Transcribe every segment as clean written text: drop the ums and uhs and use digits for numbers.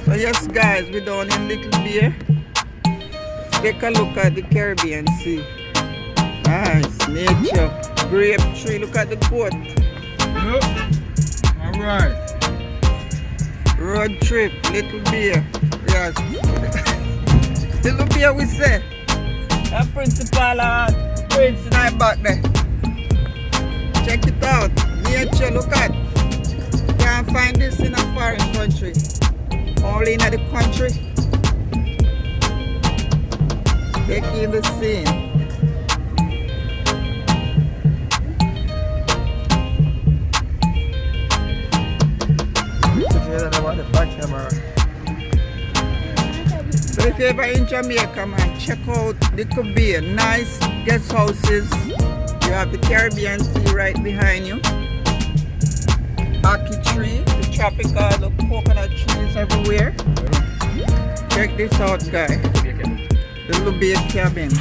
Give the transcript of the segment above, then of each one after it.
So yes guys, we're down in Little Bear. Take a look at the Caribbean Sea. Nice nature. Grape tree, look at the boat. Yep. Alright. Road trip, Little Bear. Yes. Little Bear we say. That principal Prince in our back there. Check it out. Nature, look at. Can't find this in a foreign country. Only in the country. Taking the scene. So if you're ever in Jamaica, man, check out the Caribbean. Nice guest houses. You have the Caribbean Sea right behind you. Ackee tree, the tropical, the coconut trees everywhere. Check this out, guy. The Little Bear cabin.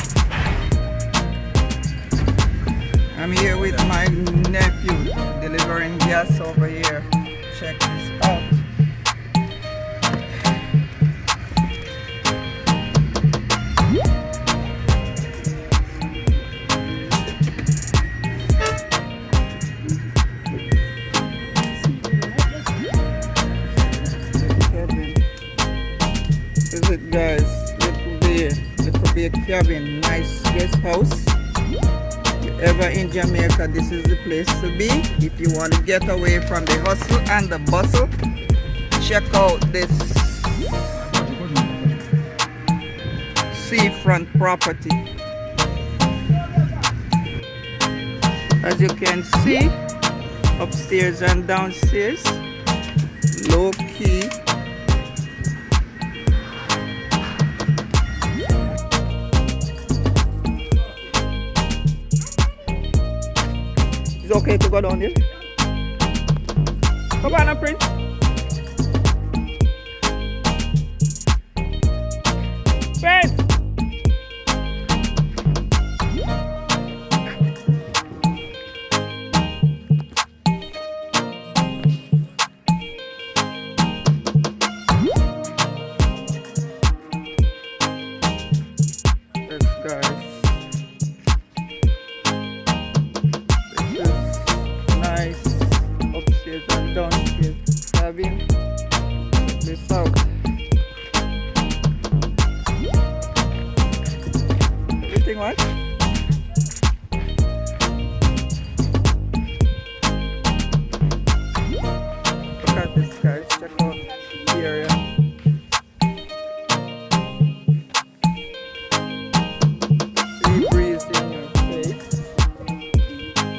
I'm here with my nephew delivering gas over here. Check this out. Is it guys? Little Bear cabin, nice guest house. If you're ever in Jamaica, this is the place to be. If you want to get away from the hustle and the bustle, check out this seafront property. As you can see, upstairs and downstairs, low key. It's okay to go down there. Come on, Prince. Prince! Yes, guys. Nice upstairs and downstairs cabin. This out. Everything what? Look at this guys, check out the area. Sea breeze in your face.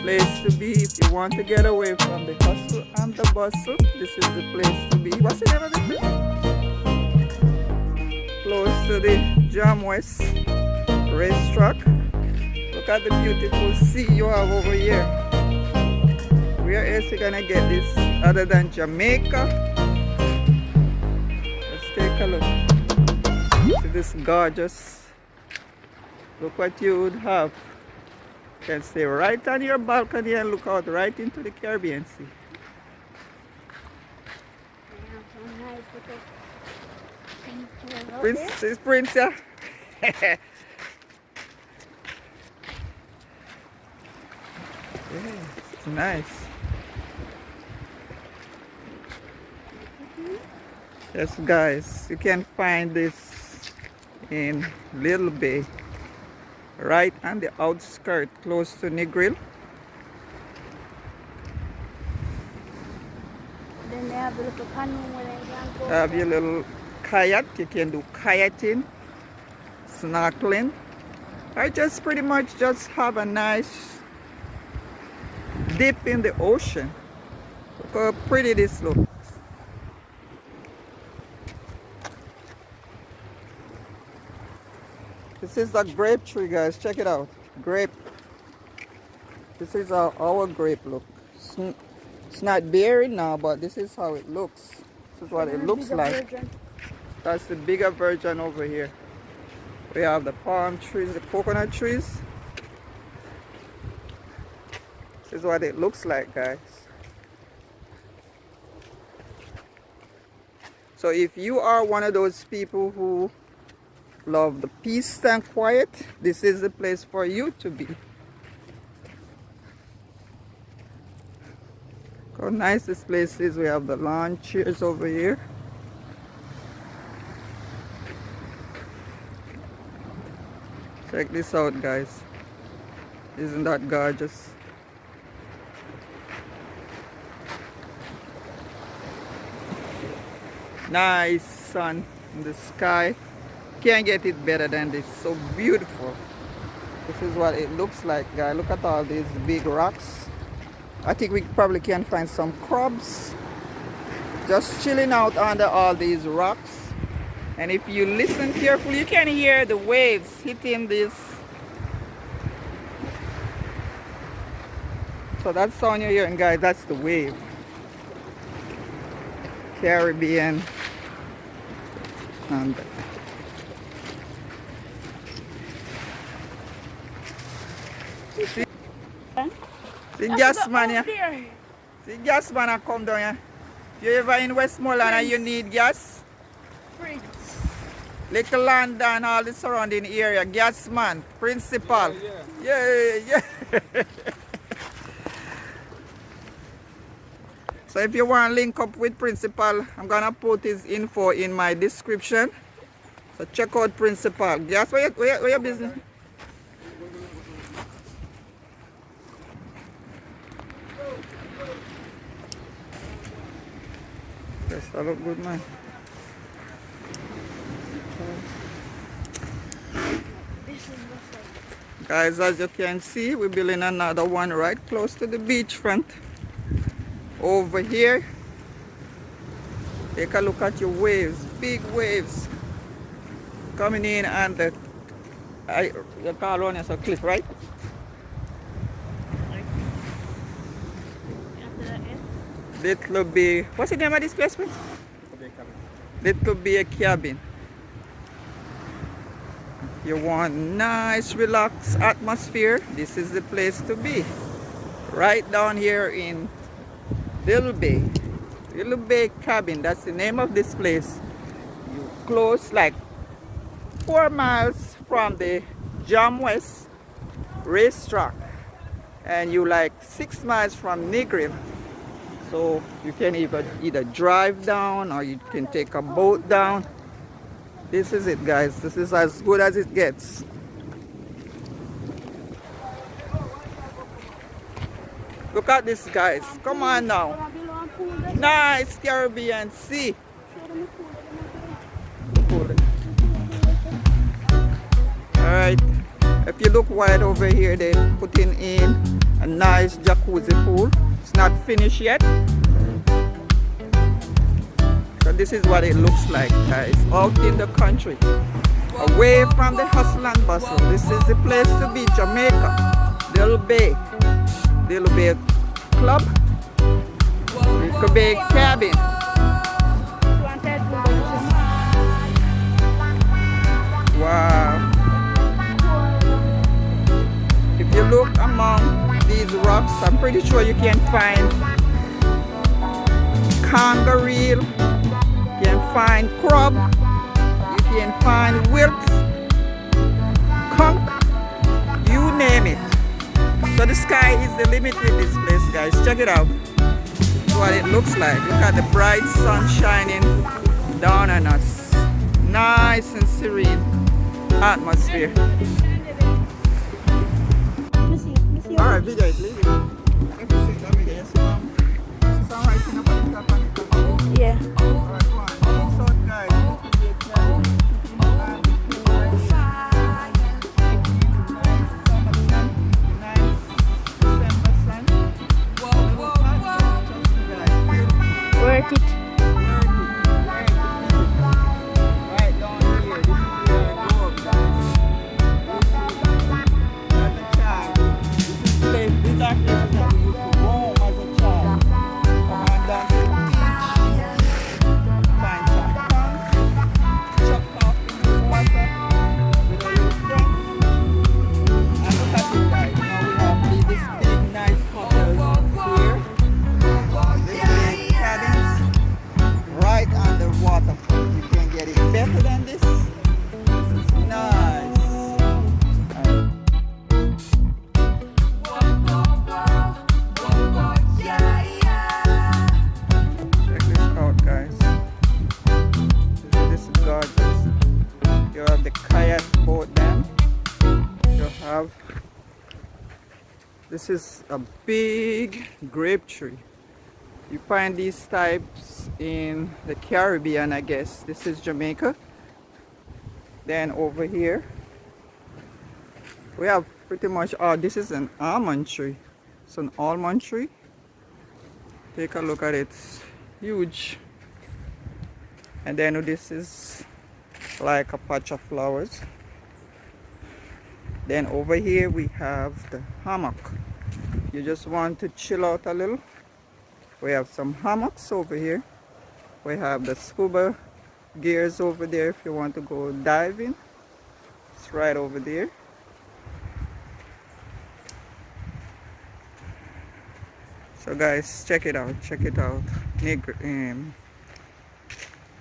Place to be if you want to get away from the hustle and the bustle. This is the place to be. What's the name of this place? Close to the Jam West racetrack. Look at the beautiful sea you have over here. Where else you gonna get this other than Jamaica? Let's take a look. See this gorgeous. Look what you would have. You can stay right on your balcony and look out right into the Caribbean Sea. Prince, is Prince, yeah? Yeah, it's nice. Yes, guys, you can find this in Little Bay, right on the outskirt, close to Negri. Then they have the little canoe where they can go. Have your little kayak. You can do kayaking, snorkeling, or just pretty much just have a nice dip in the ocean. Look how pretty this looks. This is a grape tree, guys. Check it out. Grape. This is our grape look. It's not bearing now, but this is how it looks. This is what it looks like. That's the bigger version over here. We have the palm trees, the coconut trees. This is what it looks like, guys. So if you are one of those people who love the peace and quiet, this is the place for you to be. How nice this place is. We have the lawn chairs over here. Check this out, guys. Isn't that gorgeous? Nice sun in the sky. Can't get it better than this. So beautiful. This is what it looks like, guys. Look at all these big rocks. I think we probably can find some crabs just chilling out under all these rocks. And if you listen carefully, you can hear the waves hitting this. So that sound you're hearing, guys, that's the wave. Caribbean. And see gas man, yeah. See gas man and come down here. You ever in Westmoreland and you need gas? Prince. Little land and all the surrounding area. Gas man, principal. Yeah. So if you want to link up with principal, I'm gonna put his info in my description. So check out principal. Gas, where your business? Yes, I look good, man. Guys, as you can see, we're building another one right close to the beachfront. Over here, take a look at your waves, big waves coming in, and you call one as a cliff, right? Little Bay. What's the name of this place, please? Little Bay cabin. You want nice, relaxed atmosphere, this is the place to be. Right down here in Little Bay. Little Bay cabin, that's the name of this place. You close like 4 miles from the Jam West racetrack, and you like 6 miles from Negri. So you can either drive down or you can take a boat down. This is it, guys. This is as good as it gets. Look at this, guys. Come on now. Nice Caribbean Sea. Alright. If you look wide over here, they're putting in a nice jacuzzi pool. It's not finished yet. So this is what it looks like, guys. Out in the country. Away from the hustle and bustle. This is the place to be, Jamaica. Little Bay. Little Bay Club. Little Bay Cabin. Wow. If you look among these rocks, I'm pretty sure you can find kangaroo, you can find crab, you can find wilks, conch, you name it. So the sky is the limit with this place, guys. Check it out. This is what it looks like. Look at the bright sun shining down on us. Nice and serene atmosphere. Alright, video it, please. Yeah. Work it. This is a big grape tree. You find these types in the Caribbean, I guess. This is Jamaica. Then over here, we have pretty much, oh, this is an almond tree. It's an almond tree. Take a look at it. It's huge. And then this is like a patch of flowers. Then over here we have the hammock. You just want to chill out a little. We have some hammocks over here. We have the scuba gears over there if you want to go diving. It's right over there. So guys, check it out, check it out. Negri,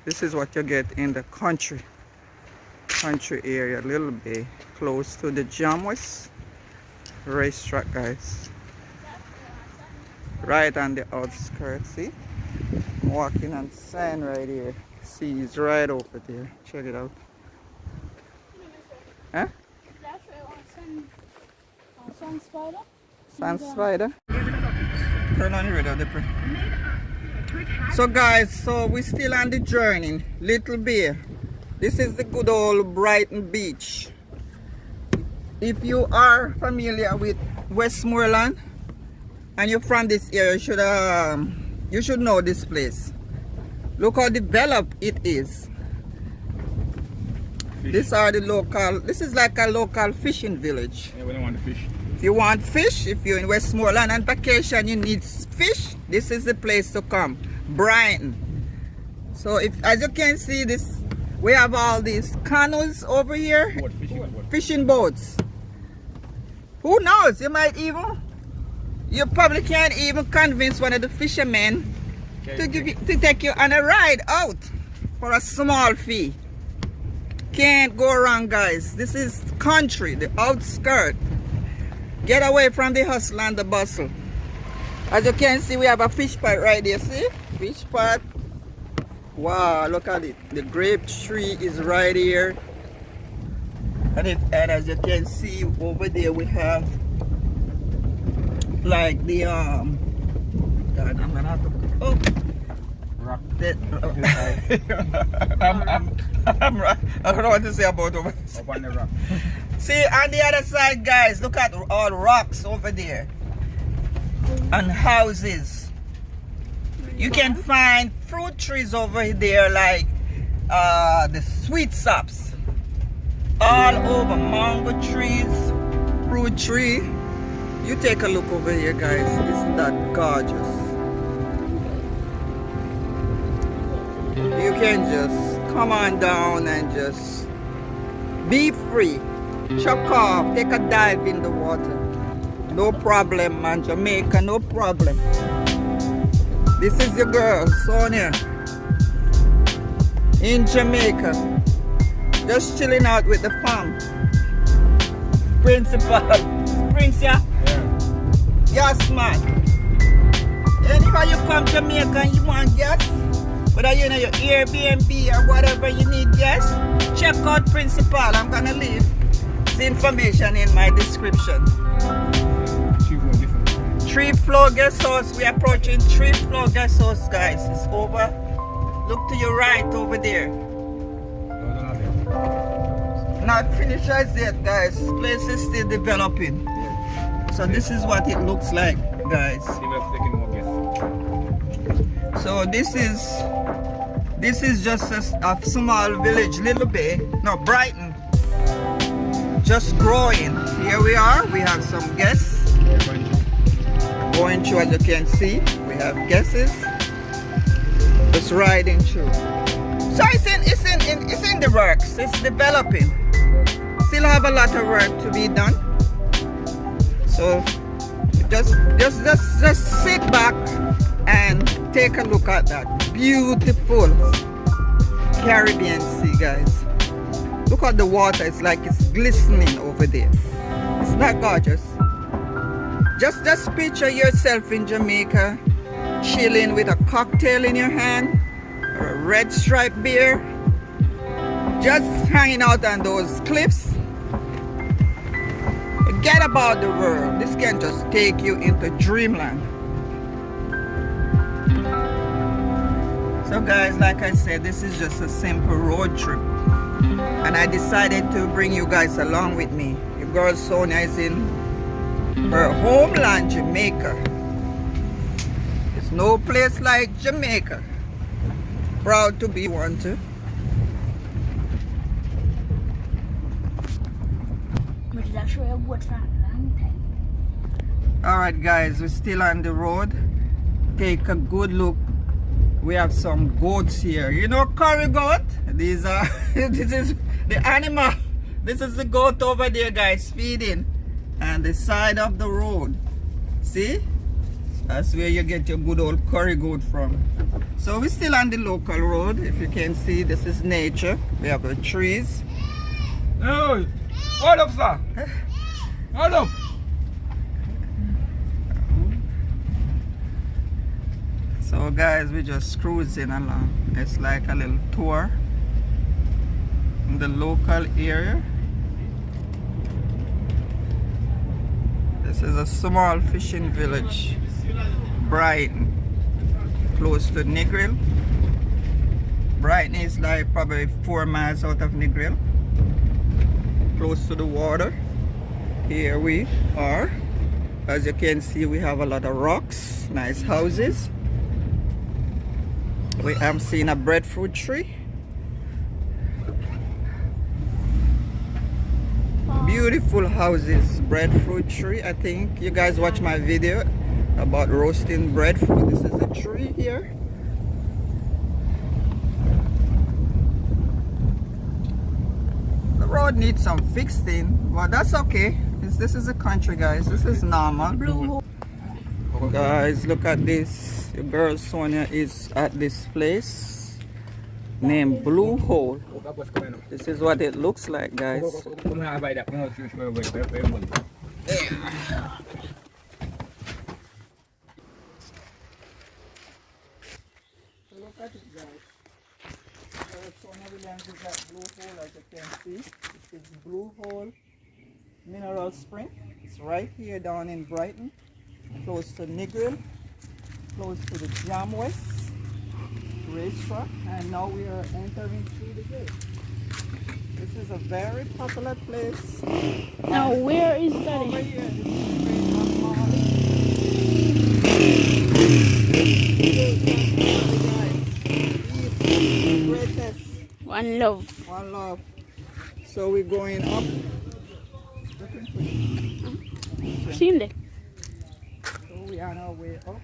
this is what you get in the country area, Little Bay, close to the Jamwest racetrack, guys. Right on the outskirts, see? I'm walking on sand right here. See, it's right over there. Check it out. Huh? Sun spider? Sand spider? Turn on the radio, Dipper. So guys, so we're still on the journey. Little Bay. This is the good old Brighton beach. If you are familiar with Westmoreland and you're from this area, you should know this place. Look how developed it is. These are the local, this is like a local fishing village. Yeah, we don't want to fish. If you want fish, if you're in Westmoreland on vacation, you need fish, this is the place to come. Brighton. So if, as you can see, this, we have all these canoes over here. Fishing boats. Who knows? You probably can't even convince one of the fishermen to take you on a ride out for a small fee. Can't go wrong, guys. This is country, the outskirt. Get away from the hustle and the bustle. As you can see, we have a fish pot right there. See? Fish pot. Wow, look at it. The grape tree is right here. And as you can see over there, we have like the God, I'm gonna have to rock. I don't know what to say about over there. Up on the rock. See, on the other side, guys, look at all rocks over there and houses. You can find fruit trees over there like the sweet sops. All over, mango trees, fruit tree. You take a look over here, guys. Isn't that gorgeous? You can just come on down and just be free. Chuck off, take a dive in the water. No problem, man. Jamaica, no problem. This is your girl, Sonia, in Jamaica. Just chilling out with the fam. Principal. Prince, yeah? Yes, man. Anyhow you come to Jamaica and you want gas, whether you're in your Airbnb or whatever you need gas, check out Principal. I'm gonna leave the information in my description. 3-floor guest house. We're approaching 3-floor guest house, guys. It's over. Look to your right over there. Not finished as yet, guys. Place is still developing. So this is what it looks like, guys. So this is just a small village, Little Bay. No, Brighton. Just growing. Here we are. We have some guests. Going through, as you can see. We have guests. Just riding through. So it's in the works. It's developing. Still have a lot of work to be done. So just sit back and take a look at that beautiful Caribbean sea, guys. Look at the water. It's like it's glistening over there. It's not gorgeous. Just picture yourself in Jamaica, chilling with a cocktail in your hand, or a red stripe beer, just hanging out on those cliffs. Forget about the world. This can just take you into dreamland. So guys, like I said, this is just a simple road trip. And I decided to bring you guys along with me. Your girl Sonia is in her homeland, Jamaica. There's no place like Jamaica. Proud to be one too. Alright guys, we're still on the road. Take a good look. We have some goats here. You know curry goat? These are this is the animal. This is the goat over there guys, feeding on the side of the road. See? That's where you get your good old curry goat from. So we're still on the local road. If you can see, this is nature. We have the trees. Hey, hold up, sir. Hold up. So guys, we're just cruising along. It's like a little tour in the local area. This is a small fishing village, Brighton, close to Negri. Brighton is like probably 4 miles out of Negri, close to the water. Here we are. As you can see, we have a lot of rocks, nice houses. We am seeing a breadfruit tree. Beautiful houses, breadfruit tree. I think you guys watch my video about roasting breadfruit. This is a tree here. The road needs some fixing, but that's okay. This is a country, guys. This is normal. Guys, look at this. Your girl Sonia is at this place named Blue Hole. This is what it looks like, guys. Look at it, guys. Sonia Williams is at Blue Hole, as you can see. This is Blue Hole Mineral Spring. It's right here down in Brighton, close to Negri, close to the Jam West racetrack, and now we are entering through the gate. This is a very popular place. Now where is that? Over here, this is One love. One love. So we're going up. Seen it. So we are on our way up.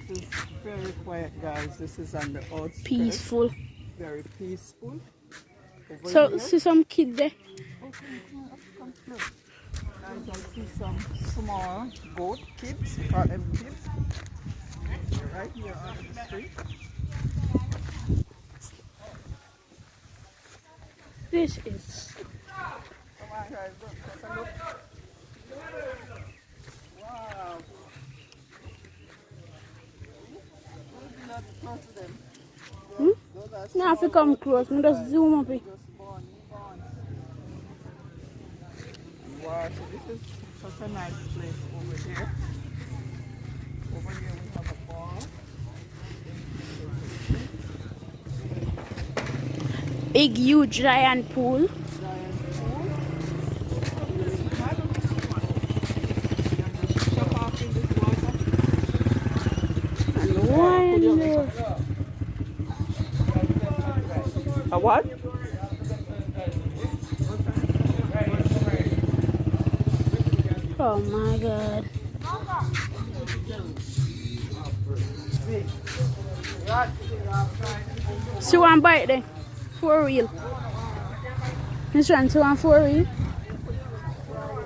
This is very quiet, guys. This is on the outskirts. Peaceful. Very peaceful. So here. see some kid there. Come through. Guys, I see some small goat kids. We call them kids. They're right here on the street. This is. Come on, guys, look. Take a look. Wow. Not close to them. Those are Now if you come close, we just zoom up it. just born, newborns. Wow, so this is such a nice place over here. Over here we have a bar. Big, huge, giant pool. Giant pool. Jump off in this water. And one more. A what? Oh my god. So one bite then. 4 wheel. This one, so one 4 wheel.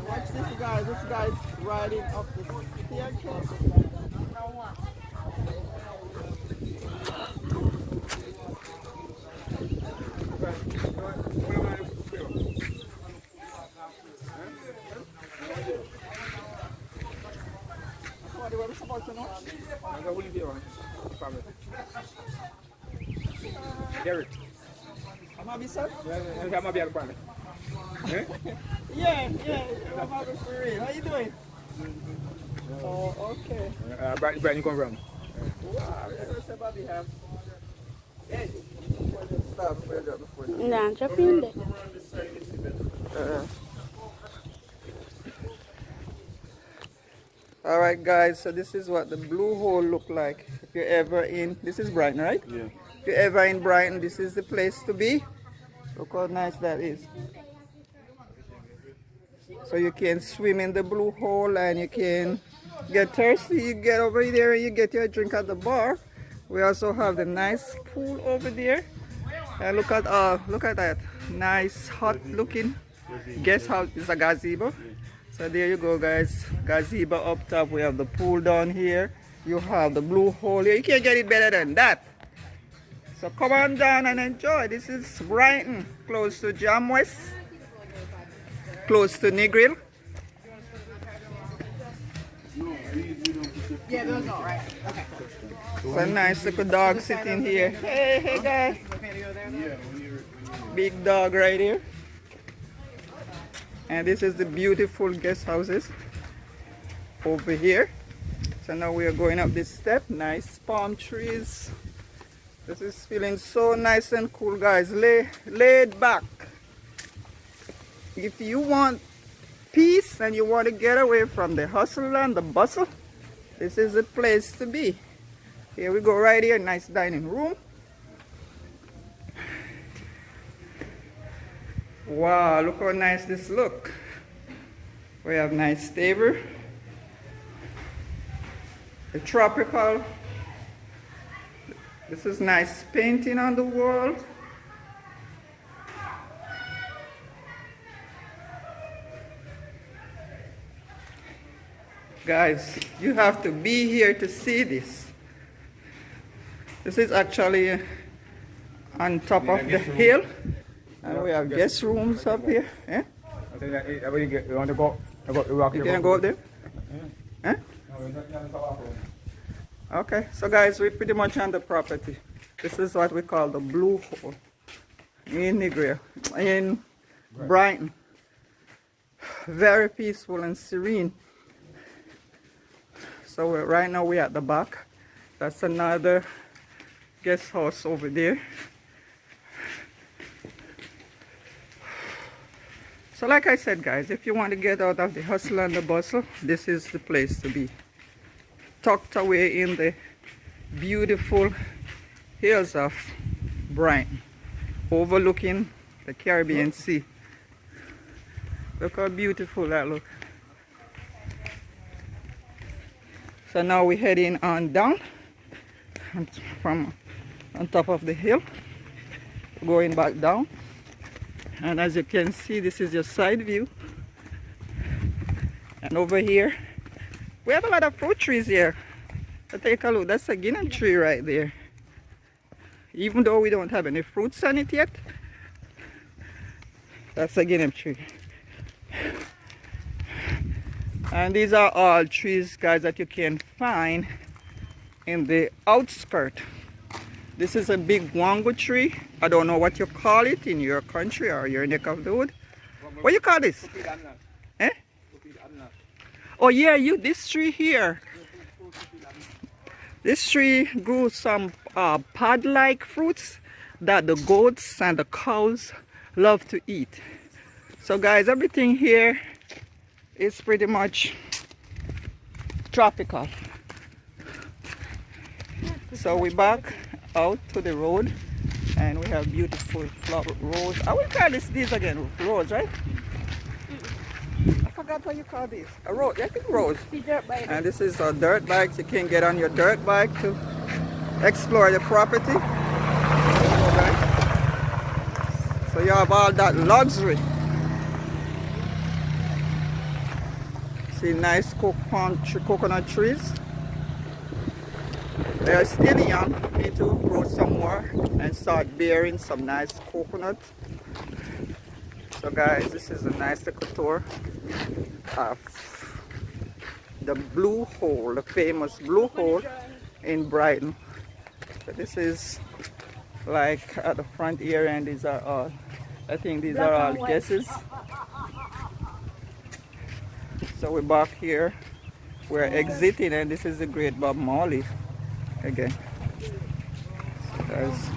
Watch this guy. This guy's riding up the staircase. Maybe son? Yeah, maybe I'll find it. Yeah, maybe for real. How you doing? Oh, okay. Brighton, you come from? Wow, that's a Bobby have. Hey, stop before you drop before you. Nah, drop in there. All right, guys. So this is what the blue hole look like. If you're ever in, this is Brighton, right? Yeah. If you're ever in Brighton, this is the place to be. Look how nice that is. So you can swim in the blue hole and you can get thirsty. You get over there and you get your drink at the bar. We also have the nice pool over there. And look at that nice hot looking guest house. It's a gazebo. So there you go, guys. Gazebo up top. We have the pool down here. You have the blue hole here. You can't get it better than that. So come on down and enjoy. This is Brighton, close to Jam West, close to Negri. Yeah, those all right. Okay. It's a nice little dog sitting here. Hey guys. Big dog right here. And this is the beautiful guest houses over here. So now we are going up this step. Nice palm trees. This is feeling so nice and cool, guys. Laid back. If you want peace and you want to get away from the hustle and the bustle, this is the place to be. Here we go, right here. Nice dining room. Wow, look how nice this look. We have nice table. The tropical. This is nice painting on the wall. Guys, you have to be here to see this. This is actually on top of the hill. And we have guest rooms up here. Eh? You want to go? You can go up there? Eh? Okay, so guys, we're pretty much on the property. This is what we call the blue hole in Negri, in Brighton. Very peaceful and serene. So right now we're at the back. That's another guest house over there. So like I said, guys, if you want to get out of the hustle and the bustle, this is the place to be. Tucked away in the beautiful hills of Brighton, overlooking the Caribbean Sea. Look how beautiful that looks. So now we're heading on down from on top of the hill, going back down. And as you can see, this is your side view. And over here, we have a lot of fruit trees here. So take a look, that's a guinea tree right there. Even though we don't have any fruits on it yet, that's a guinea tree. And these are all trees, guys, that you can find in the outskirt. This is a big wango tree. I don't know what you call it in your country or your neck of the wood. What you call this? Eh? Oh yeah, this tree here. This tree grew some pod-like fruits that the goats and the cows love to eat. So guys, everything here is pretty much tropical. So we're back out to the road and we have beautiful flower roads. I will call these again, roads, right? I forgot what you call this. A road, I think roads. And this is a dirt bike. You can get on your dirt bike to explore the property. So you have all that luxury. See nice coconut trees. They are still young. Need to grow some more and start bearing some nice coconuts. So guys, this is a nice little tour of the Blue Hole, the famous Blue Hole in Brighton. So this is like at the front here, and these are all, I think these Black are all and white. guesses. So we're back here, we're exiting, and this is the Great Bob Marley again. So there's